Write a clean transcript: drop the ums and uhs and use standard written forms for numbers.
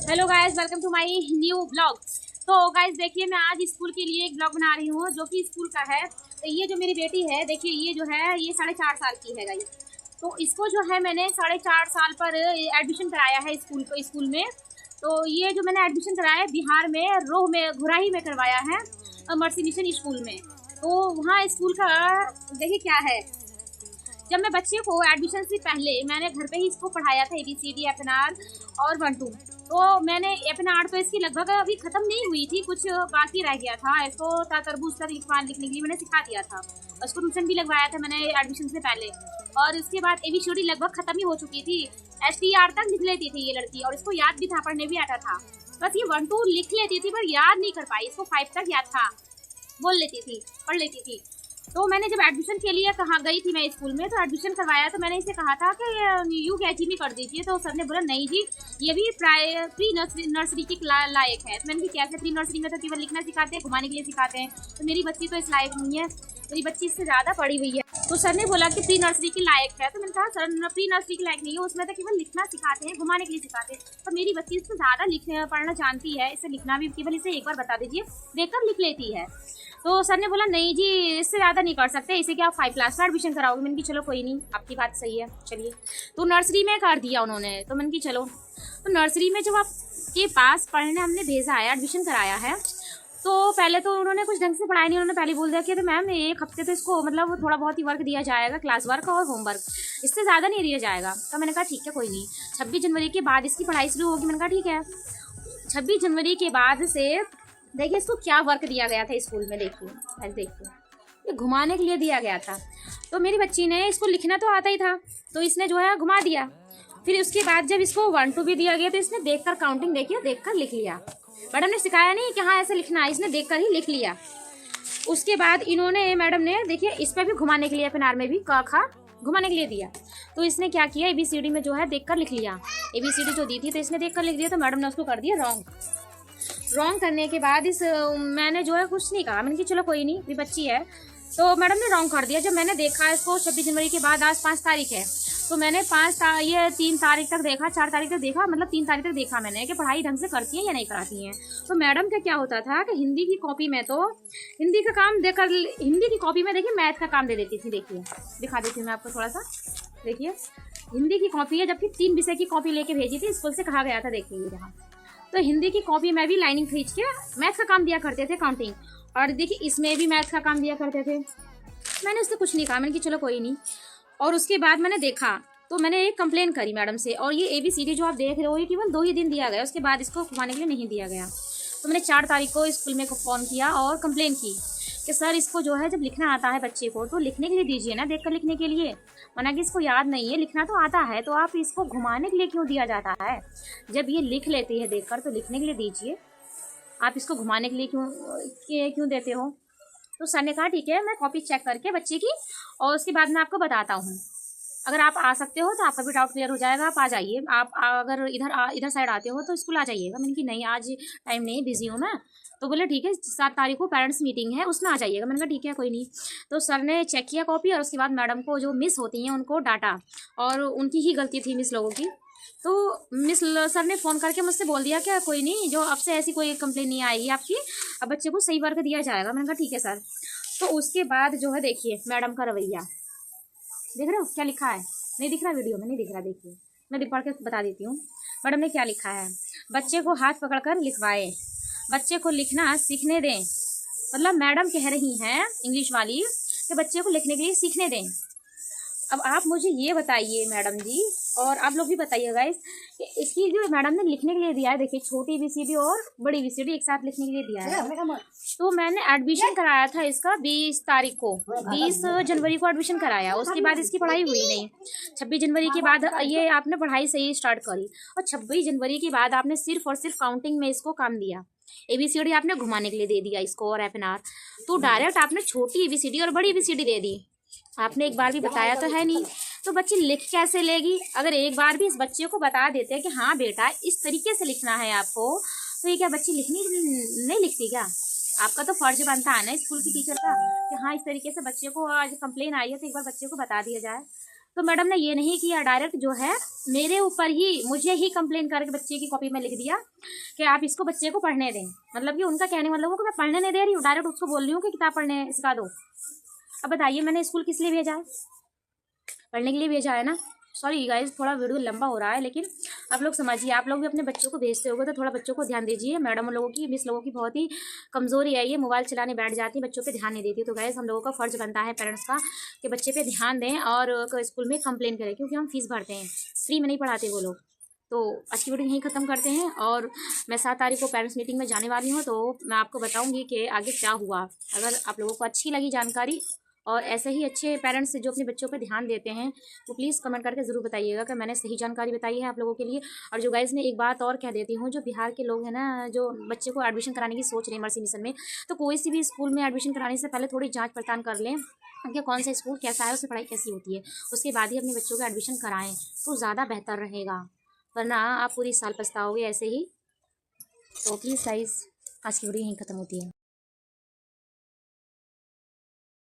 Hello guys, welcome to my new blog. तो guys देखिए, मैं आज स्कूल के लिए एक ब्लॉग बना रही हूँ जो कि स्कूल का है। तो ये जो मेरी बेटी है, देखिए ये जो है ये 4.5 साल की है गाइस। तो इसको जो है मैंने 4.5 साल पर एडमिशन कराया है स्कूल में। तो ये जो मैंने एडमिशन कराया है बिहार में, रोह में, घुराही में करवाया है, मर्सी मिशन स्कूल में। तो वहाँ स्कूल का देखिए क्या है। जब मैं बच्चे को एडमिशन से पहले मैंने घर पे ही इसको पढ़ाया था ABCD FNR और 1 2। तो मैंने FNR तो इसकी लगभग अभी खत्म नहीं हुई थी, कुछ बाकी रह गया था। इसको तरबूज तक लिखने के लिए मैंने सिखा दिया था। उसको ट्यूशन भी लगवाया था मैंने एडमिशन से पहले। और इसके बाद ABCD लगभग खत्म ही हो चुकी थी। STR तक लिख लेती थी ये लड़की, और इसको याद भी था, पढ़ने भी आता था। बस ये 1 2 लिख लेती थी पर याद नहीं कर पाई। इसको 5 तक याद था, बोल लेती थी, पढ़ लेती थी। तो मैंने जब एडमिशन के लिए कहाँ गई थी मैं स्कूल में, तो एडमिशन करवाया तो मैंने इसे कहा था कि UKG में कर दीजिए। तो सर ने बोला नहीं जी, ये भी प्री नर्सरी की लायक है। तो मैंने कहा कैसे? प्री नर्सरी में तो केवल लिखना सिखाते हैं, घुमाने के लिए सिखाते हैं। तो मेरी बच्ची तो इस लायक नहीं है, मेरी बच्ची इससे ज़्यादा पढ़ी हुई है। तो सर ने बोला कि प्री नर्सरी की लायक है। तो मैंने कहा सर प्री नर्सरी की लायक नहीं है, उसमें तो केवल लिखना सिखाते हैं, घुमाने के लिए सिखाते हैं। तो मेरी बच्ची इससे ज़्यादा लिखने पढ़ना जानती है, इसे लिखना भी केवल इसे एक बार बता दीजिए, देखकर लिख लेती है। तो सर ने बोला नहीं जी, इससे ज़्यादा नहीं कर सकते, इसे क्या आप 5 क्लास में एडमिशन कराओगे? मैंने कहा चलो कोई नहीं, आपकी बात सही है, चलिए। तो नर्सरी में कर दिया उन्होंने। तो मैंने कहा चलो। तो नर्सरी में जब आपके पास पढ़ने हमने भेजा है, एडमिशन कराया है, तो पहले तो उन्होंने कुछ ढंग से पढ़ाया नहीं। उन्होंने पहले बोल दिया कि तो मैम 1 हफ्ते तो इसको मतलब थोड़ा बहुत ही वर्क दिया जाएगा, क्लास वर्क और होमवर्क, इससे ज़्यादा नहीं दिया जाएगा। तो मैंने कहा ठीक है कोई नहीं, 26 जनवरी के बाद इसकी पढ़ाई शुरू होगी। मैंने कहा ठीक है। 26 जनवरी के बाद से देखिए इसको क्या वर्क दिया गया था स्कूल में। देखिए ये घुमाने के लिए दिया गया था। तो मेरी बच्ची ने, इसको लिखना तो आता ही था, तो इसने जो है घुमा दिया। फिर उसके बाद जब इसको 1 2 भी दिया गया तो इसने देखकर काउंटिंग देखिए, देखकर लिख लिया। मैडम ने सिखाया नहीं कि हाँ ऐसे लिखना है, इसने देखकर ही लिख लिया। उसके बाद इन्होंने, मैडम ने देखिए इस पर भी घुमाने के लिए, FNR में भी क ख घुमाने के लिए दिया। तो इसने क्या किया, ABCD में जो है देखकर लिख लिया। ABCD जो दी थी तो इसने देखकर लिख दिया, तो मैडम ने उसको कर दिया रॉन्ग करने के बाद मैंने जो है कुछ नहीं कहा। मैंने कहा चलो कोई नहीं, मेरी बच्ची है। तो मैडम ने रॉन्ग कर दिया। जब मैंने देखा इसको 26 जनवरी के बाद, आज 5 तारीख है, तो मैंने 3 तारीख तक देखा, 4 तारीख तक देखा, मतलब 3 तारीख तक देखा मैंने कि पढ़ाई ढंग से करती हैं या नहीं कराती हैं। तो मैडम का क्या होता था कि हिंदी की कॉपी में तो हिंदी का काम देकर, हिंदी की कॉपी में देखिए मैथ का काम दे देती थी। देखिए दिखा देती हूँ मैं आपको थोड़ा सा। देखिए हिंदी की कॉपी है, जबकि 3 विषय की कॉपी लेके भेजी थी स्कूल से, कहा गया था। देखिए यहाँ तो हिंदी की कॉपी में भी लाइनिंग खींच के मैथ का काम दिया करते थे, काउंटिंग। और देखिए इसमें भी मैथ का काम दिया करते थे। मैंने उससे कुछ नहीं कहा, मैंने कि चलो कोई नहीं। और उसके बाद मैंने देखा तो मैंने एक कंप्लेन करी मैडम से। और ये ABCD जो आप देख रहे हो ये केवल 2 ही दिन दिया गया, उसके बाद इसको घुमाने के लिए नहीं दिया गया। तो मैंने 4 तारीख को स्कूल में फ़ोन किया और कंप्लेन की कि सर इसको जो है जब लिखना आता है बच्चे को तो लिखने के लिए दीजिए ना, देखकर लिखने के लिए। माना कि इसको याद नहीं है, लिखना तो आता है, तो आप इसको घुमाने के लिए क्यों दिया जाता है? जब ये लिख लेती है देखकर तो लिखने के लिए दीजिए, आप इसको घुमाने के लिए क्यों देते हो? तो सर ने कहा ठीक है, मैं कॉपी चेक करके बच्चे की और उसके बाद मैं आपको बताता हूँ। अगर आप आ सकते हो तो आपका भी डाउट क्लियर हो जाएगा, आप आ जाइए। आप अगर इधर साइड आते हो तो स्कूल आ जाइएगा। मैंने कि नहीं आज टाइम नहीं, बिजी हूँ मैं। तो बोले ठीक है, 7 तारीख को पेरेंट्स मीटिंग है, उसमें आ जाइएगा। मैंने कहा ठीक है कोई नहीं। तो सर ने चेक किया कॉपी, और उसके बाद मैडम को जो मिस होती हैं उनको डांटा, और उनकी ही गलती थी मिस लोगों की। तो मिस सर ने फ़ोन करके मुझसे बोल दिया क्या कोई नहीं, जो अब से ऐसी कोई कंप्लेन नहीं आएगी आपकी, अब बच्चे को सही वर्क दिया जाएगा। मैंने कहा ठीक है सर। तो उसके बाद जो है देखिए मैडम का रवैया, देख रहे हो क्या लिखा है? नहीं दिख रहा वीडियो में? नहीं दिख रहा, देखिए मैं पढ़ के बता देती हूँ मैडम ने क्या लिखा है। बच्चे को हाथ पकड़कर लिखवाए, बच्चे को लिखना सीखने दें। मतलब मैडम कह रही हैं इंग्लिश वाली कि बच्चे को लिखने के लिए सीखने दें। अब आप मुझे ये बताइए मैडम जी, और आप लोग भी बताइए गाइस, कि इसकी जो मैडम ने लिखने के लिए दिया है, देखिए छोटी ABCD और बड़ी ABCD एक साथ लिखने के लिए दिया है। तो मैंने एडमिशन कराया था इसका 20 तारीख को, 20 जनवरी को एडमिशन कराया। उसके बाद इसकी पढ़ाई हुई नहीं। 26 जनवरी के बाद ये आपने पढ़ाई सही स्टार्ट करी, और 26 जनवरी के बाद आपने सिर्फ और सिर्फ काउंटिंग में इसको काम दिया। ABCD आपने घुमाने के लिए दे दिया इसको, और FNR तो डायरेक्ट आपने छोटी ABCD और बड़ी ABCD दे दी। आपने एक बार भी बताया तो है नहीं, तो बच्ची लिख कैसे लेगी? अगर एक बार भी इस बच्चे को बता देते कि हाँ बेटा इस तरीके से लिखना है आपको, तो ये क्या बच्ची लिखनी नहीं लिखती क्या? आपका तो फर्ज बनता है ना स्कूल की टीचर का कि हाँ इस तरीके से बच्चे को आज कंप्लेन आई है तो एक बार बच्चे को बता दिया जाए। तो मैडम ने ये नहीं किया, डायरेक्ट जो है मेरे ऊपर ही, मुझे ही कंप्लेन करके बच्चे की कॉपी में लिख दिया कि आप इसको बच्चे को पढ़ने दें। मतलब कि उनका कहने मतलब कि मैं पढ़ने नहीं दे रही हूँ, डायरेक्ट उसको बोल रही हूँ कि किताब पढ़ने सिखा दो। अब बताइए मैंने स्कूल किस लिए भेजा है? पढ़ने के लिए भेजा है ना। सॉरी गाइज, थोड़ा वीडियो लंबा हो रहा है, लेकिन आप लोग समझिए, आप लोग भी अपने बच्चों को भेजते होगे तो थोड़ा बच्चों को ध्यान दीजिए। मैडम लोगों की, मिस लोगों की बहुत ही कमजोरी है ये, मोबाइल चलाने बैठ जाती है, बच्चों पे ध्यान नहीं देती। तो गाइज हम लोगों का फर्ज बनता है पेरेंट्स का कि बच्चे पे ध्यान दें और स्कूल में कंप्लेन करें, क्योंकि हम फीस भरते हैं, फ्री में नहीं पढ़ाते वो लोग। तो आज की वीडियो यहीं ख़त्म करते हैं, और मैं 7 तारीख को पेरेंट्स मीटिंग में जाने वाली हूँ, तो मैं आपको बताऊँगी कि आगे क्या हुआ। अगर आप लोगों को अच्छी लगी जानकारी और ऐसे ही अच्छे पेरेंट्स जो अपने बच्चों पर ध्यान देते हैं, वो प्लीज़ कमेंट करके ज़रूर बताइएगा कि मैंने सही जानकारी बताई है आप लोगों के लिए। और जो गाइज़, मैं एक बात और कह देती हूँ, जो बिहार के लोग हैं ना, जो बच्चे को एडमिशन कराने की सोच रहे हैं मर्सी मिशन में, तो कोई सी भी स्कूल में एडमिशन कराने से पहले थोड़ी जाँच पड़ताल कर लें कि कौन सा स्कूल कैसा है, उसमें पढ़ाई कैसी होती है, उसके बाद ही अपने बच्चों का एडमिशन कराएँ तो ज़्यादा बेहतर रहेगा, वरना आप पूरी साल पछताओगे ऐसे ही। तो प्लीज़ गाइज़, आज की वीडियो यहीं ख़त्म होती है।